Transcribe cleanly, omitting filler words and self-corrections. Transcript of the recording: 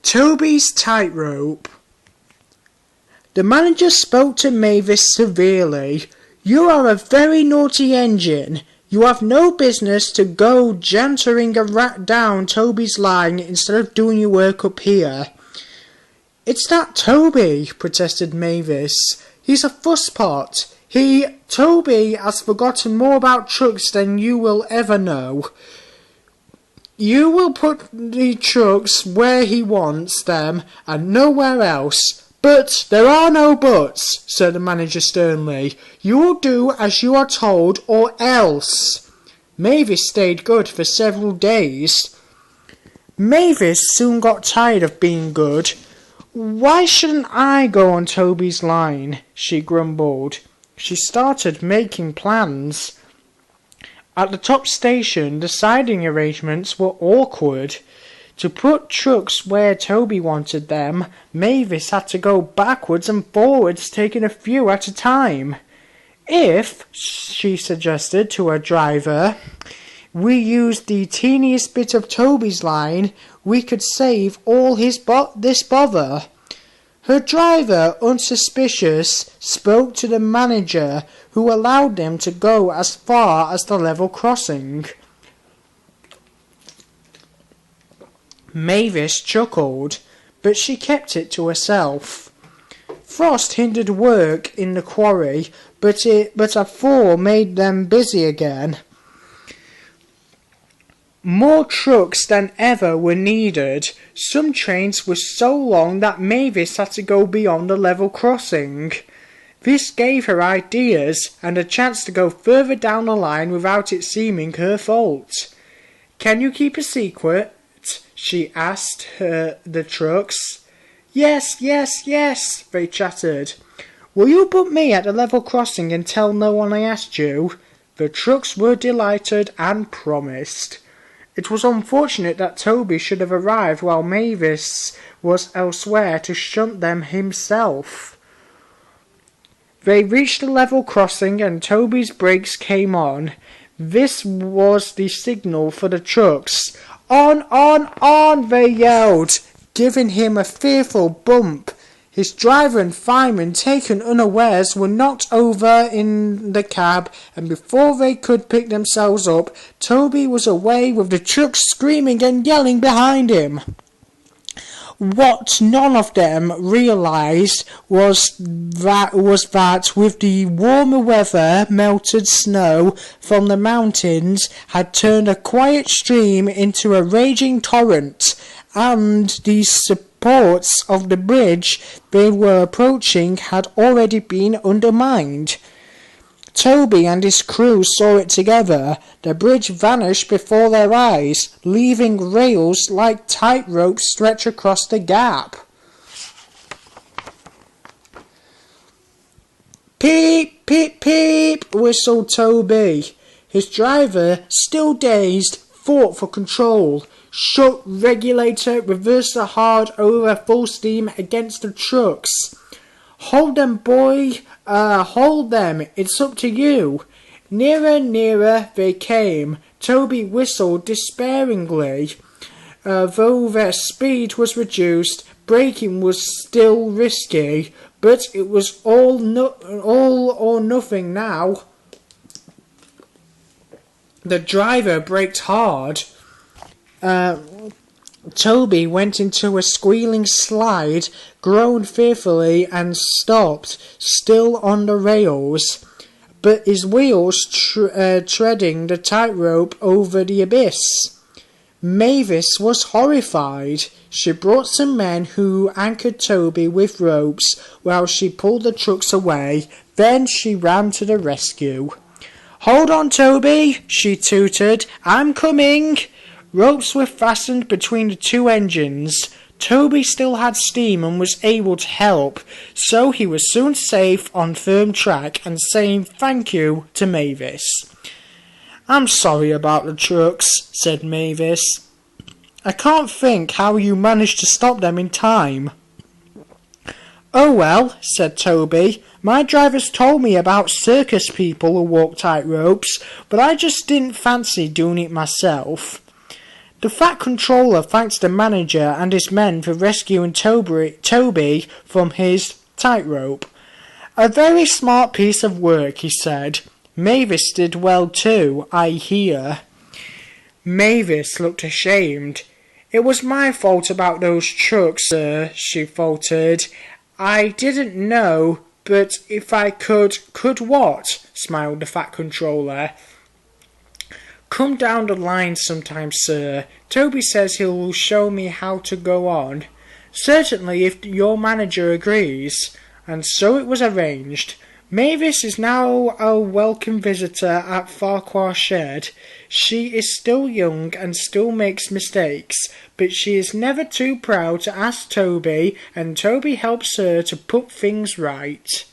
Toby's Tightrope. The manager spoke to Mavis severely. You are a very naughty engine. You have no business to go jantering a rat down Toby's line instead of doing your work up here. It's not Toby, protested Mavis. He's a fusspot. Toby has forgotten more about trucks than you will ever know. You will put the trucks where he wants them and nowhere else. But there are no buts, said the manager sternly. You will do as you are told or else. Mavis stayed good for several days. Mavis soon got tired of being good. Why shouldn't I go on Toby's line? She grumbled. She started making plans. At the top station, the siding arrangements were awkward. To put trucks where Toby wanted them, Mavis had to go backwards and forwards, taking a few at a time. If, she suggested to her driver, we used the teeniest bit of Toby's line, we could save all this bother. Her driver, unsuspicious, spoke to the manager, who allowed them to go as far as the level crossing. Mavis chuckled, but she kept it to herself. Frost hindered work in the quarry, but a thaw made them busy again. More trucks than ever were needed. Some trains were so long that Mavis had to go beyond the level crossing. This gave her ideas and a chance to go further down the line without it seeming her fault. Can you keep a secret? She asked the trucks. Yes, they chattered. Will you put me at the level crossing and tell no one I asked you? The trucks were delighted and promised. It was unfortunate that Toby should have arrived while Mavis was elsewhere to shunt them himself. They reached the level crossing and Toby's brakes came on. This was the signal for the trucks. On, they yelled, giving him a fearful bump. His driver and fireman, taken unawares, were knocked over in the cab, and before they could pick themselves up, Toby was away with the trucks screaming and yelling behind him. What none of them realised was that with the warmer weather, melted snow from the mountains had turned a quiet stream into a raging torrent, and the supports of the bridge they were approaching had already been undermined. Toby and his crew saw it together. The bridge vanished before their eyes, leaving rails like tightrope stretch across the gap. Peep, peep, peep, whistled Toby. His driver, still dazed, fought for control. Shut regulator, reversed the hard over full steam against the trucks. Hold them, boy, hold them, it's up to you. Nearer they came. Toby whistled despairingly. Though their speed was reduced, braking was still risky, but it was all or nothing now. The driver braked hard. Toby went into a squealing slide, groaned fearfully and stopped, still on the rails, but his wheels treading the tightrope over the abyss. Mavis was horrified. She brought some men who anchored Toby with ropes while she pulled the trucks away. Then she ran to the rescue. "Hold on, Toby," she tooted. "I'm coming." Ropes were fastened between the two engines. Toby still had steam and was able to help, so he was soon safe on firm track and saying thank you to Mavis. "I'm sorry about the trucks," said Mavis. "I can't think how you managed to stop them in time." "Oh well," said Toby, "my drivers told me about circus people who walk tight ropes, but I just didn't fancy doing it myself." The Fat Controller thanks the manager and his men for rescuing Toby from his tightrope. "A very smart piece of work," he said. "Mavis did well too, I hear." Mavis looked ashamed. "It was my fault about those trucks, sir," she faltered. "I didn't know, but if I could..." "Could what?" smiled the Fat Controller. "Come down the line sometime, sir. Toby says he will show me how to go on." "Certainly, if your manager agrees." And so it was arranged. Mavis is now a welcome visitor at Farquhar Shed. She is still young and still makes mistakes, but she is never too proud to ask Toby, and Toby helps her to put things right.